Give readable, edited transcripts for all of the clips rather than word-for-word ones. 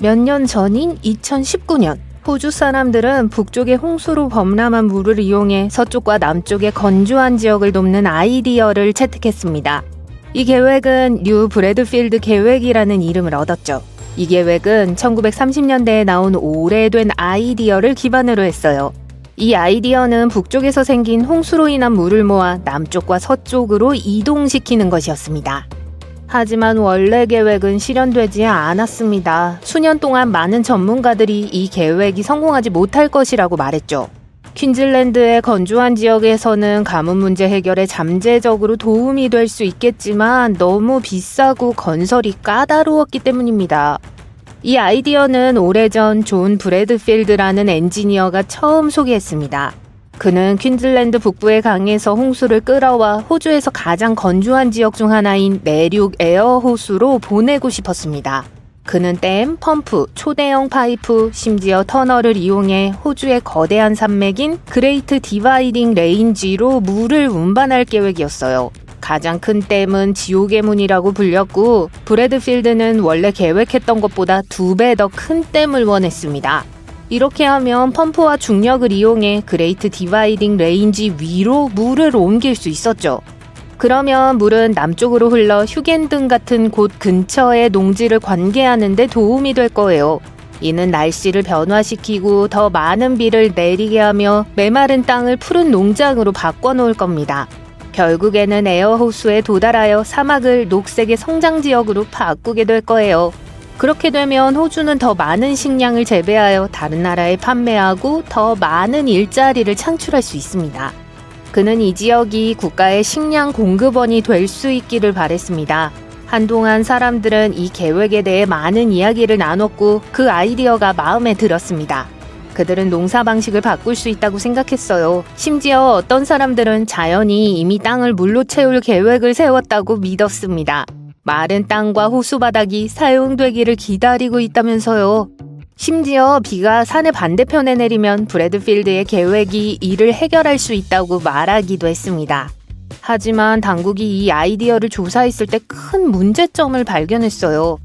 몇 년 전인 2019년, 호주 사람들은 북쪽의 홍수로 범람한 물을 이용해 서쪽과 남쪽의 건조한 지역을 돕는 아이디어를 채택했습니다. 이 계획은 뉴 브래드필드 계획이라는 이름을 얻었죠. 이 계획은 1930년대에 나온 오래된 아이디어를 기반으로 했어요. 이 아이디어는 북쪽에서 생긴 홍수로 인한 물을 모아 남쪽과 서쪽으로 이동시키는 것이었습니다. 하지만 원래 계획은 실현되지 않았습니다. 수년 동안 많은 전문가들이 이 계획이 성공하지 못할 것이라고 말했죠. 퀸즐랜드의 건조한 지역에서는 가뭄 문제 해결에 잠재적으로 도움이 될 수 있겠지만 너무 비싸고 건설이 까다로웠기 때문입니다. 이 아이디어는 오래전 존 브래드필드라는 엔지니어가 처음 소개했습니다. 그는 퀸즐랜드 북부의 강에서 홍수를 끌어와 호주에서 가장 건조한 지역 중 하나인 내륙 에어 호수로 보내고 싶었습니다. 그는 댐, 펌프, 초대형 파이프, 심지어 터널을 이용해 호주의 거대한 산맥인 그레이트 디바이딩 레인지로 물을 운반할 계획이었어요. 가장 큰 댐은 지옥의 문이라고 불렸고, 브래드필드는 원래 계획했던 것보다 2배 더 큰 댐을 원했습니다. 이렇게 하면 펌프와 중력을 이용해 그레이트 디바이딩 레인지 위로 물을 옮길 수 있었죠. 그러면 물은 남쪽으로 흘러 휴겐든 같은 곳 근처의 농지를 관계하는 데 도움이 될 거예요. 이는 날씨를 변화시키고 더 많은 비를 내리게 하며 메마른 땅을 푸른 농장으로 바꿔놓을 겁니다. 결국에는 에어호수에 도달하여 사막을 녹색의 성장지역으로 바꾸게 될 거예요. 그렇게 되면 호주는 더 많은 식량을 재배하여 다른 나라에 판매하고 더 많은 일자리를 창출할 수 있습니다. 그는 이 지역이 국가의 식량 공급원이 될 수 있기를 바랬습니다. 한동안 사람들은 이 계획에 대해 많은 이야기를 나눴고 그 아이디어가 마음에 들었습니다. 그들은 농사 방식을 바꿀 수 있다고 생각했어요. 심지어 어떤 사람들은 자연이 이미 땅을 물로 채울 계획을 세웠다고 믿었습니다. 마른 땅과 호수바닥이 사용되기를 기다리고 있다면서요. 심지어 비가 산의 반대편에 내리면 브래드필드의 계획이 이를 해결할 수 있다고 말하기도 했습니다. 하지만 당국이 이 아이디어를 조사했을 때 큰 문제점을 발견했어요.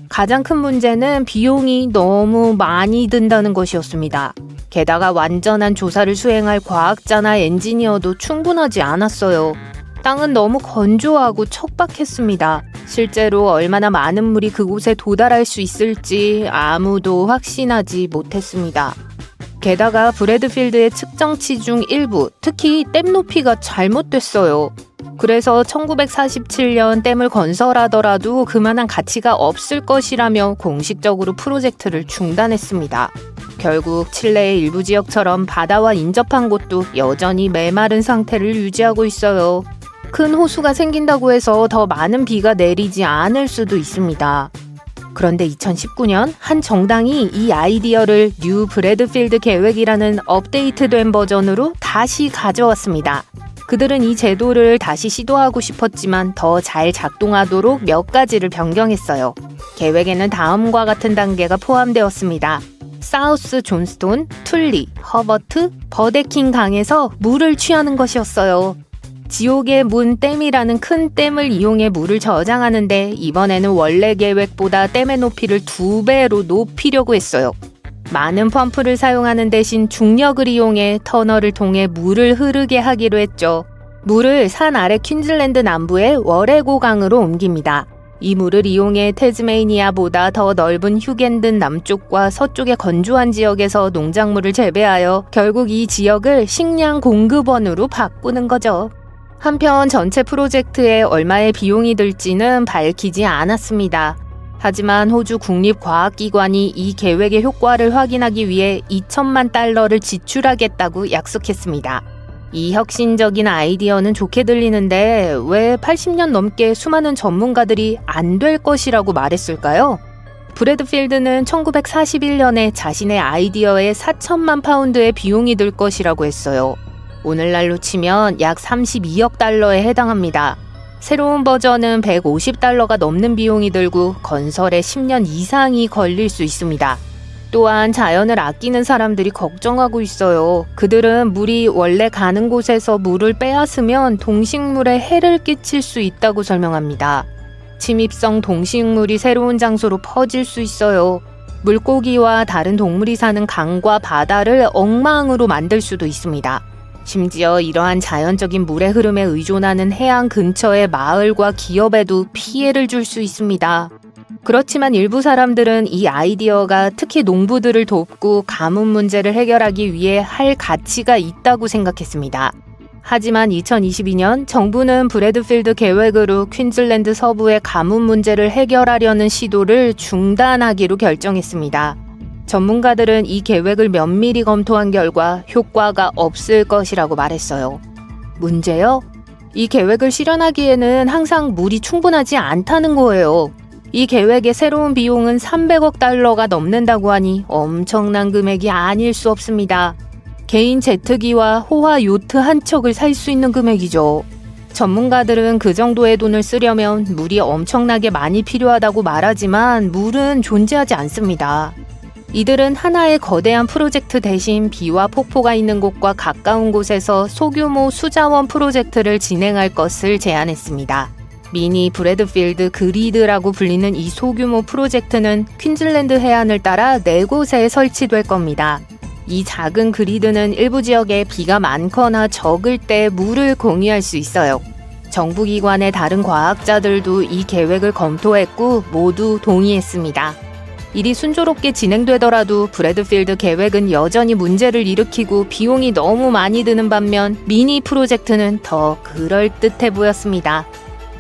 가장 큰 문제는 비용이 너무 많이 든다는 것이었습니다. 게다가 완전한 조사를 수행할 과학자나 엔지니어도 충분하지 않았어요. 땅은 너무 건조하고 척박했습니다. 실제로 얼마나 많은 물이 그곳에 도달할 수 있을지 아무도 확신하지 못했습니다. 게다가 브래드필드의 측정치 중 일부, 특히 댐 높이가 잘못됐어요. 그래서 1947년 댐을 건설하더라도 그만한 가치가 없을 것이라며 공식적으로 프로젝트를 중단했습니다. 결국 칠레의 일부 지역처럼 바다와 인접한 곳도 여전히 메마른 상태를 유지하고 있어요. 큰 호수가 생긴다고 해서 더 많은 비가 내리지 않을 수도 있습니다. 그런데 2019년 한 정당이 이 아이디어를 뉴 브래드필드 계획이라는 업데이트된 버전으로 다시 가져왔습니다. 그들은 이 제도를 다시 시도하고 싶었지만 더 잘 작동하도록 몇 가지를 변경했어요. 계획에는 다음과 같은 단계가 포함되었습니다. 사우스 존스톤, 툴리, 허버트, 버데킹 강에서 물을 취하는 것이었어요. 지옥의 문 댐이라는 큰 댐을 이용해 물을 저장하는데 이번에는 원래 계획보다 댐의 높이를 2배로 높이려고 했어요. 많은 펌프를 사용하는 대신 중력을 이용해 터널을 통해 물을 흐르게 하기로 했죠. 물을 산 아래 퀸즐랜드 남부의 워레고 강으로 옮깁니다. 이 물을 이용해 태즈메이니아보다 더 넓은 휴겐든 남쪽과 서쪽의 건조한 지역에서 농작물을 재배하여 결국 이 지역을 식량 공급원으로 바꾸는 거죠. 한편 전체 프로젝트에 얼마의 비용이 들지는 밝히지 않았습니다. 하지만 호주 국립과학기관이 이 계획의 효과를 확인하기 위해 2천만 달러를 지출하겠다고 약속했습니다. 이 혁신적인 아이디어는 좋게 들리는데 왜 80년 넘게 수많은 전문가들이 안 될 것이라고 말했을까요? 브래드필드는 1941년에 자신의 아이디어에 4천만 파운드의 비용이 들 것이라고 했어요. 오늘날로 치면 약 32억 달러에 해당합니다. 새로운 버전은 150달러가 넘는 비용이 들고 건설에 10년 이상이 걸릴 수 있습니다. 또한 자연을 아끼는 사람들이 걱정하고 있어요. 그들은 물이 원래 가는 곳에서 물을 빼앗으면 동식물에 해를 끼칠 수 있다고 설명합니다. 침입성 동식물이 새로운 장소로 퍼질 수 있어요. 물고기와 다른 동물이 사는 강과 바다를 엉망으로 만들 수도 있습니다. 심지어 이러한 자연적인 물의 흐름에 의존하는 해안 근처의 마을과 기업에도 피해를 줄 수 있습니다. 그렇지만 일부 사람들은 이 아이디어가 특히 농부들을 돕고 가뭄 문제를 해결하기 위해 할 가치가 있다고 생각했습니다. 하지만 2022년 정부는 브래드필드 계획으로 퀸즐랜드 서부의 가뭄 문제를 해결하려는 시도를 중단하기로 결정했습니다. 전문가들은 이 계획을 면밀히 검토한 결과 효과가 없을 것이라고 말했어요. 문제요? 이 계획을 실현하기에는 항상 물이 충분하지 않다는 거예요. 이 계획의 새로운 비용은 300억 달러가 넘는다고 하니 엄청난 금액이 아닐 수 없습니다. 개인 제트기와 호화 요트 한 척을 살 수 있는 금액이죠. 전문가들은 그 정도의 돈을 쓰려면 물이 엄청나게 많이 필요하다고 말하지만 물은 존재하지 않습니다. 이들은 하나의 거대한 프로젝트 대신 비와 폭포가 있는 곳과 가까운 곳에서 소규모 수자원 프로젝트를 진행할 것을 제안했습니다. 미니 브래드필드 그리드라고 불리는 이 소규모 프로젝트는 퀸즐랜드 해안을 따라 4곳에 설치될 겁니다. 이 작은 그리드는 일부 지역에 비가 많거나 적을 때 물을 공유할 수 있어요. 정부기관의 다른 과학자들도 이 계획을 검토했고 모두 동의했습니다. 일이 순조롭게 진행되더라도 브래드필드 계획은 여전히 문제를 일으키고 비용이 너무 많이 드는 반면 미니 프로젝트는 더 그럴듯해 보였습니다.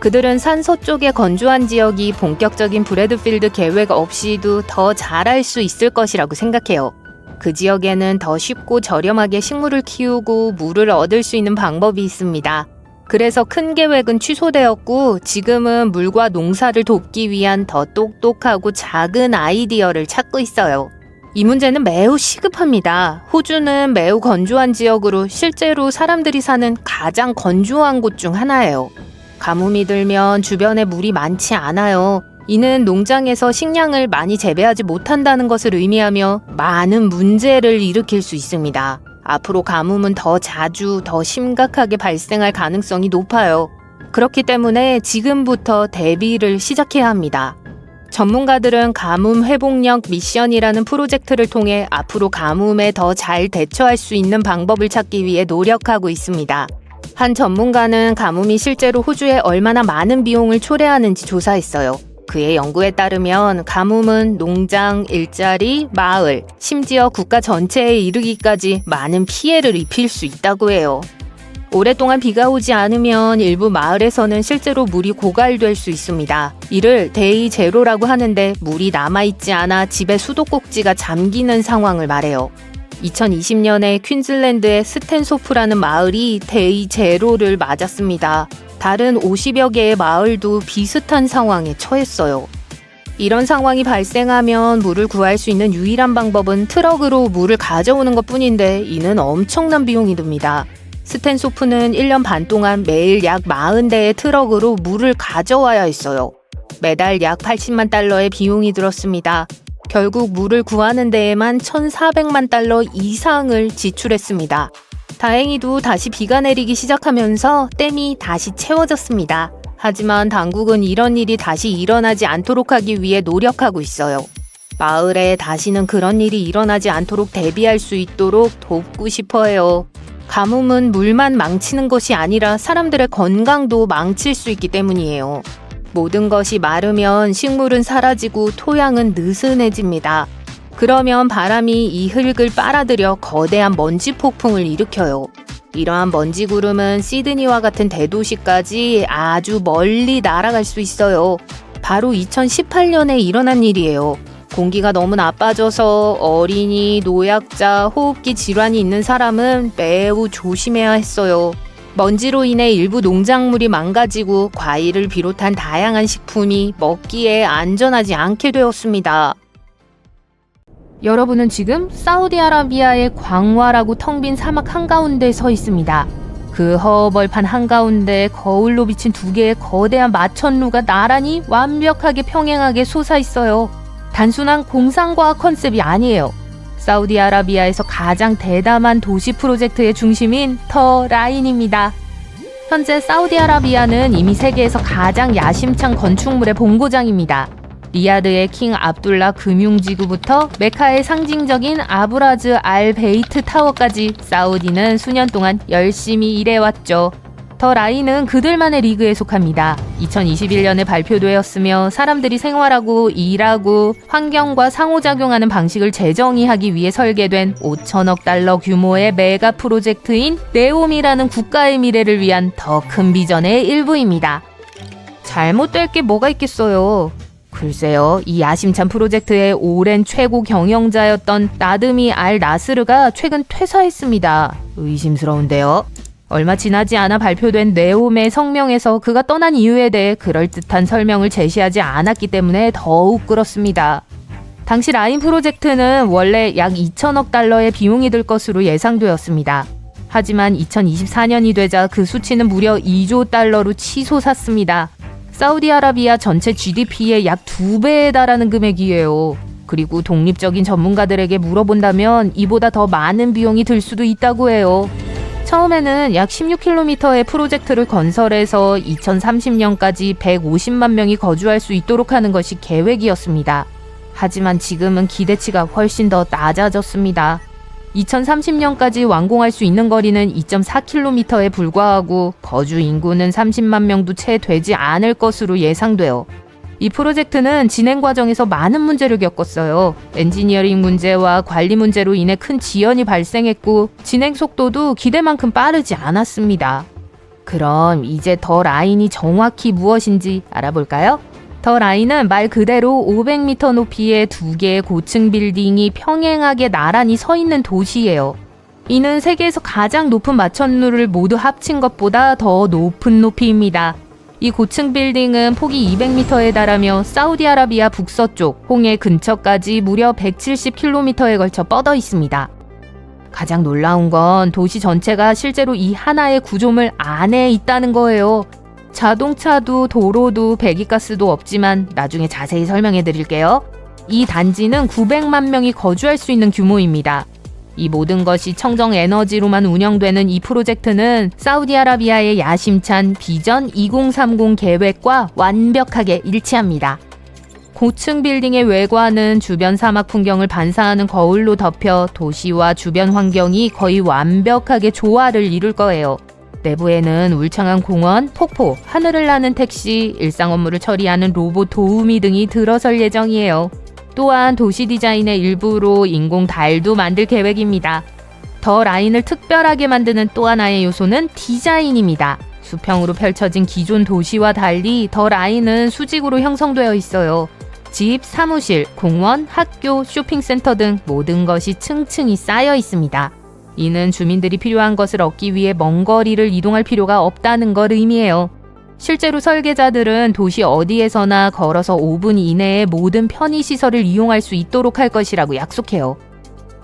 그들은 산 서쪽의 건조한 지역이 본격적인 브래드필드 계획 없이도 더 잘할 수 있을 것이라고 생각해요. 그 지역에는 더 쉽고 저렴하게 식물을 키우고 물을 얻을 수 있는 방법이 있습니다. 그래서 큰 계획은 취소되었고 지금은 물과 농사를 돕기 위한 더 똑똑하고 작은 아이디어를 찾고 있어요. 이 문제는 매우 시급합니다. 호주는 매우 건조한 지역으로 실제로 사람들이 사는 가장 건조한 곳 중 하나예요. 가뭄이 들면 주변에 물이 많지 않아요. 이는 농장에서 식량을 많이 재배하지 못한다는 것을 의미하며 많은 문제를 일으킬 수 있습니다. 앞으로 가뭄은 더 자주, 더 심각하게 발생할 가능성이 높아요. 그렇기 때문에 지금부터 대비를 시작해야 합니다. 전문가들은 가뭄 회복력 미션이라는 프로젝트를 통해 앞으로 가뭄에 더 잘 대처할 수 있는 방법을 찾기 위해 노력하고 있습니다. 한 전문가는 가뭄이 실제로 호주에 얼마나 많은 비용을 초래하는지 조사했어요. 그의 연구에 따르면 가뭄은 농장, 일자리, 마을, 심지어 국가 전체에 이르기까지 많은 피해를 입힐 수 있다고 해요. 오랫동안 비가 오지 않으면 일부 마을에서는 실제로 물이 고갈될 수 있습니다. 이를 데이 제로라고 하는데 물이 남아있지 않아 집의 수도꼭지가 잠기는 상황을 말해요. 2020년에 퀸즐랜드의 스탠소프라는 마을이 데이 제로를 맞았습니다. 다른 50여 개의 마을도 비슷한 상황에 처했어요. 이런 상황이 발생하면 물을 구할 수 있는 유일한 방법은 트럭으로 물을 가져오는 것뿐인데 이는 엄청난 비용이 듭니다. 스탠소프는 1년 반 동안 매일 약 40대의 트럭으로 물을 가져와야 했어요. 매달 약 80만 달러의 비용이 들었습니다. 결국 물을 구하는 데에만 1,400만 달러 이상을 지출했습니다. 다행히도 다시 비가 내리기 시작하면서 댐이 다시 채워졌습니다. 하지만 당국은 이런 일이 다시 일어나지 않도록 하기 위해 노력하고 있어요. 마을에 다시는 그런 일이 일어나지 않도록 대비할 수 있도록 돕고 싶어요. 가뭄은 물만 망치는 것이 아니라 사람들의 건강도 망칠 수 있기 때문이에요. 모든 것이 마르면 식물은 사라지고 토양은 느슨해집니다. 그러면 바람이 이 흙을 빨아들여 거대한 먼지 폭풍을 일으켜요. 이러한 먼지 구름은 시드니와 같은 대도시까지 아주 멀리 날아갈 수 있어요. 바로 2018년에 일어난 일이에요. 공기가 너무 나빠져서 어린이, 노약자, 호흡기 질환이 있는 사람은 매우 조심해야 했어요. 먼지로 인해 일부 농작물이 망가지고 과일을 비롯한 다양한 식품이 먹기에 안전하지 않게 되었습니다. 여러분은 지금 사우디아라비아의 광활하고 텅 빈 사막 한가운데 서 있습니다. 그 허벌판 한가운데 거울로 비친 2개의 거대한 마천루가 나란히 완벽하게 평행하게 솟아있어요. 단순한 공상과학 컨셉이 아니에요. 사우디아라비아에서 가장 대담한 도시 프로젝트의 중심인 더 라인입니다. 현재 사우디아라비아는 이미 세계에서 가장 야심찬 건축물의 본고장입니다. 리야드의 킹 압둘라 금융지구부터 메카의 상징적인 아브라즈 알 베이트 타워까지 사우디는 수년 동안 열심히 일해왔죠. 더 라인은 그들만의 리그에 속합니다. 2021년에 발표되었으며 사람들이 생활하고 일하고 환경과 상호작용하는 방식을 재정의하기 위해 설계된 5천억 달러 규모의 메가 프로젝트인 네옴이라는 국가의 미래를 위한 더 큰 비전의 일부입니다. 잘못될 게 뭐가 있겠어요. 글쎄요, 이 야심찬 프로젝트의 오랜 최고 경영자였던 나드미 알 나스르가 최근 퇴사했습니다. 의심스러운데요. 얼마 지나지 않아 발표된 네옴의 성명에서 그가 떠난 이유에 대해 그럴듯한 설명을 제시하지 않았기 때문에 더욱 그렇습니다. 당시 라인 프로젝트는 원래 약 2천억 달러의 비용이 들 것으로 예상되었습니다. 하지만 2024년이 되자 그 수치는 무려 2조 달러로 치솟았습니다. 사우디아라비아 전체 GDP의 약 2배에 달하는 금액이에요. 그리고 독립적인 전문가들에게 물어본다면 이보다 더 많은 비용이 들 수도 있다고 해요. 처음에는 약 16km의 프로젝트를 건설해서 2030년까지 150만 명이 거주할 수 있도록 하는 것이 계획이었습니다. 하지만 지금은 기대치가 훨씬 더 낮아졌습니다. 2030년까지 완공할 수 있는 거리는 2.4km에 불과하고 거주 인구는 30만 명도 채 되지 않을 것으로 예상돼요. 이 프로젝트는 진행 과정에서 많은 문제를 겪었어요. 엔지니어링 문제와 관리 문제로 인해 큰 지연이 발생했고 진행 속도도 기대만큼 빠르지 않았습니다. 그럼 이제 더 라인이 정확히 무엇인지 알아볼까요? 더 라인은 말 그대로 500m 높이의 2개의 고층 빌딩이 평행하게 나란히 서 있는 도시예요. 이는 세계에서 가장 높은 마천루를 모두 합친 것보다 더 높은 높이입니다. 이 고층 빌딩은 폭이 200m에 달하며 사우디아라비아 북서쪽 홍해 근처까지 무려 170km에 걸쳐 뻗어 있습니다. 가장 놀라운 건 도시 전체가 실제로 이 하나의 구조물 안에 있다는 거예요. 자동차도 도로도 배기가스도 없지만 나중에 자세히 설명해 드릴게요. 이 단지는 900만 명이 거주할 수 있는 규모입니다. 이 모든 것이 청정 에너지로만 운영되는 이 프로젝트는 사우디아라비아의 야심찬 비전 2030 계획과 완벽하게 일치합니다. 고층 빌딩의 외관은 주변 사막 풍경을 반사하는 거울로 덮여 도시와 주변 환경이 거의 완벽하게 조화를 이룰 거예요. 내부에는 울창한 공원, 폭포, 하늘을 나는 택시, 일상 업무를 처리하는 로봇 도우미 등이 들어설 예정이에요. 또한 도시 디자인의 일부로 인공 달도 만들 계획입니다. 더 라인을 특별하게 만드는 또 하나의 요소는 디자인입니다. 수평으로 펼쳐진 기존 도시와 달리 더 라인은 수직으로 형성되어 있어요. 집, 사무실, 공원, 학교, 쇼핑센터 등 모든 것이 층층이 쌓여 있습니다. 이는 주민들이 필요한 것을 얻기 위해 먼 거리를 이동할 필요가 없다는 걸 의미해요. 실제로 설계자들은 도시 어디에서나 걸어서 5분 이내에 모든 편의시설을 이용할 수 있도록 할 것이라고 약속해요.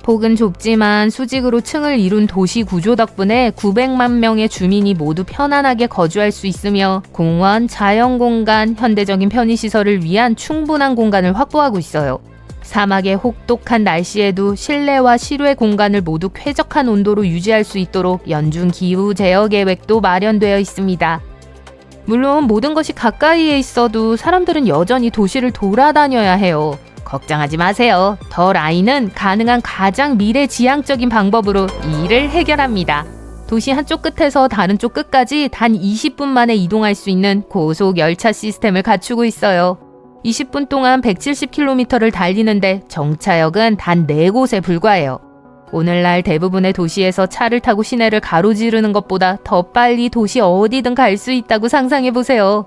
폭은 좁지만 수직으로 층을 이룬 도시 구조 덕분에 900만 명의 주민이 모두 편안하게 거주할 수 있으며 공원, 자연공간, 현대적인 편의시설을 위한 충분한 공간을 확보하고 있어요. 사막의 혹독한 날씨에도 실내와 실외 공간을 모두 쾌적한 온도로 유지할 수 있도록 연중 기후 제어 계획도 마련되어 있습니다. 물론 모든 것이 가까이에 있어도 사람들은 여전히 도시를 돌아다녀야 해요. 걱정하지 마세요. 더 라인은 가능한 가장 미래지향적인 방법으로 이 일을 해결합니다. 도시 한쪽 끝에서 다른 쪽 끝까지 단 20분 만에 이동할 수 있는 고속 열차 시스템을 갖추고 있어요. 20분 동안 170km를 달리는데 정차역은 단 4곳에 불과해요. 오늘날 대부분의 도시에서 차를 타고 시내를 가로지르는 것보다 더 빨리 도시 어디든 갈 수 있다고 상상해보세요.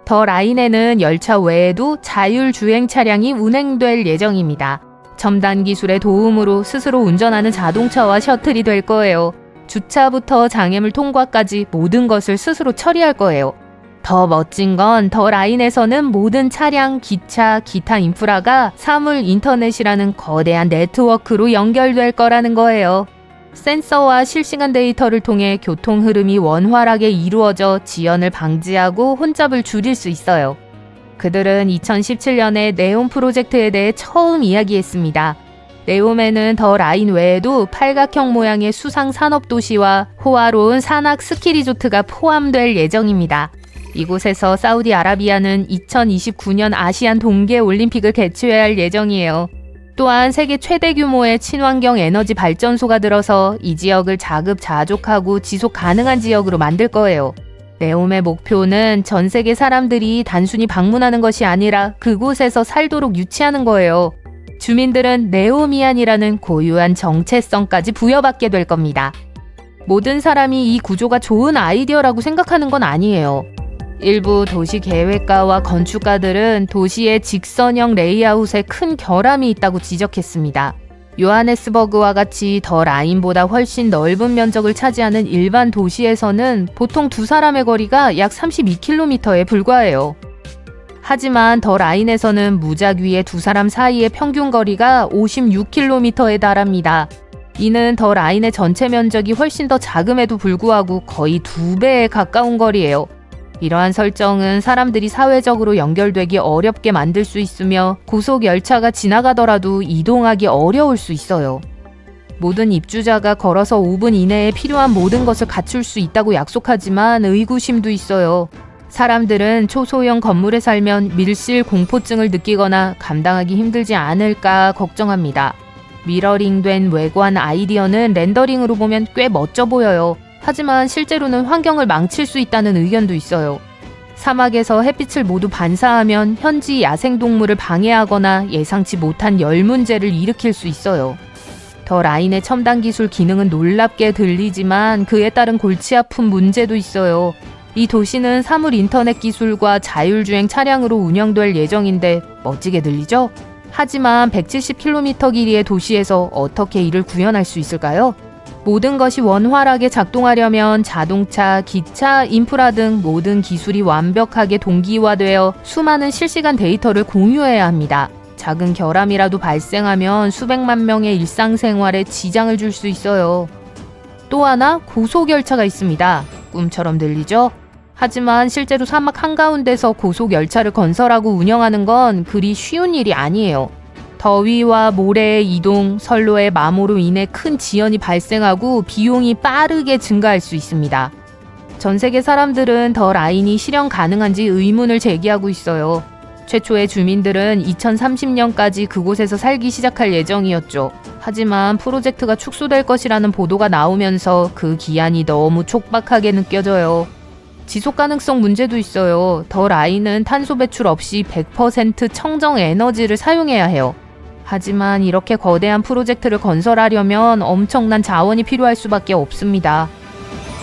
더 라인에는 열차 외에도 자율주행 차량이 운행될 예정입니다. 첨단 기술의 도움으로 스스로 운전하는 자동차와 셔틀이 될 거예요. 주차부터 장애물 통과까지 모든 것을 스스로 처리할 거예요. 더 멋진 건 더 라인에서는 모든 차량, 기차, 기타 인프라가 사물 인터넷이라는 거대한 네트워크로 연결될 거라는 거예요. 센서와 실시간 데이터를 통해 교통 흐름이 원활하게 이루어져 지연을 방지하고 혼잡을 줄일 수 있어요. 그들은 2017년에 네옴 프로젝트에 대해 처음 이야기했습니다. 네옴에는 더 라인 외에도 팔각형 모양의 수상 산업도시와 호화로운 산악 스키 리조트가 포함될 예정입니다. 이곳에서 사우디아라비아는 2029년 아시안 동계올림픽을 개최해야 할 예정이에요. 또한 세계 최대 규모의 친환경 에너지 발전소가 들어서 이 지역을 자급자족하고 지속 가능한 지역으로 만들 거예요. 네옴의 목표는 전 세계 사람들이 단순히 방문하는 것이 아니라 그곳에서 살도록 유치하는 거예요. 주민들은 네오미안이라는 고유한 정체성까지 부여받게 될 겁니다. 모든 사람이 이 구조가 좋은 아이디어라고 생각하는 건 아니에요. 일부 도시 계획가와 건축가들은 도시의 직선형 레이아웃에 큰 결함이 있다고 지적했습니다. 요하네스버그와 같이 더 라인보다 훨씬 넓은 면적을 차지하는 일반 도시에서는 보통 두 사람의 거리가 약 32km에 불과해요. 하지만 더 라인에서는 무작위의 두 사람 사이의 평균 거리가 56km에 달합니다. 이는 더 라인의 전체 면적이 훨씬 더 작음에도 불구하고 거의 2배에 가까운 거리예요. 이러한 설정은 사람들이 사회적으로 연결되기 어렵게 만들 수 있으며 고속 열차가 지나가더라도 이동하기 어려울 수 있어요. 모든 입주자가 걸어서 5분 이내에 필요한 모든 것을 갖출 수 있다고 약속하지만 의구심도 있어요. 사람들은 초소형 건물에 살면 밀실 공포증을 느끼거나 감당하기 힘들지 않을까 걱정합니다. 미러링된 외관 아이디어는 렌더링으로 보면 꽤 멋져 보여요. 하지만 실제로는 환경을 망칠 수 있다는 의견도 있어요. 사막에서 햇빛을 모두 반사하면 현지 야생동물을 방해하거나 예상치 못한 열 문제를 일으킬 수 있어요. 더 라인의 첨단 기술 기능은 놀랍게 들리지만 그에 따른 골치 아픈 문제도 있어요. 이 도시는 사물 인터넷 기술과 자율주행 차량으로 운영될 예정인데 멋지게 들리죠? 하지만 170km 길이의 도시에서 어떻게 이를 구현할 수 있을까요? 모든 것이 원활하게 작동하려면 자동차, 기차, 인프라 등 모든 기술이 완벽하게 동기화되어 수많은 실시간 데이터를 공유해야 합니다. 작은 결함이라도 발생하면 수백만 명의 일상생활에 지장을 줄 수 있어요. 또 하나 고속열차가 있습니다. 꿈처럼 들리죠? 하지만 실제로 사막 한가운데서 고속열차를 건설하고 운영하는 건 그리 쉬운 일이 아니에요. 더위와 모래의 이동, 선로의 마모로 인해 큰 지연이 발생하고 비용이 빠르게 증가할 수 있습니다. 전 세계 사람들은 더 라인이 실현 가능한지 의문을 제기하고 있어요. 최초의 주민들은 2030년까지 그곳에서 살기 시작할 예정이었죠. 하지만 프로젝트가 축소될 것이라는 보도가 나오면서 그 기한이 너무 촉박하게 느껴져요. 지속 가능성 문제도 있어요. 더 라인은 탄소 배출 없이 100% 청정 에너지를 사용해야 해요. 하지만 이렇게 거대한 프로젝트를 건설하려면 엄청난 자원이 필요할 수밖에 없습니다.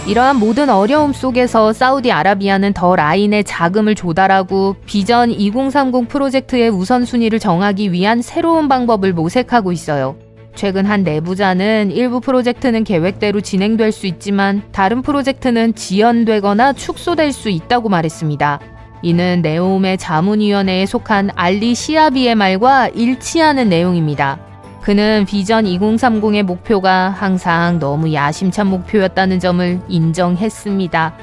이러한 모든 어려움 속에서 사우디아라비아는 더 라인의 자금을 조달하고 비전 2030 프로젝트의 우선순위를 정하기 위한 새로운 방법을 모색하고 있어요. 최근 한 내부자는 일부 프로젝트는 계획대로 진행될 수 있지만 다른 프로젝트는 지연되거나 축소될 수 있다고 말했습니다. 이는 네옴의 자문위원회에 속한 알리 시아비의 말과 일치하는 내용입니다. 그는 비전 2030의 목표가 항상 너무 야심찬 목표였다는 점을 인정했습니다.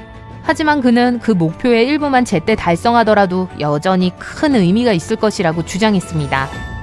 하지만 그는 그 목표의 일부만 제때 달성하더라도 여전히 큰 의미가 있을 것이라고 주장했습니다.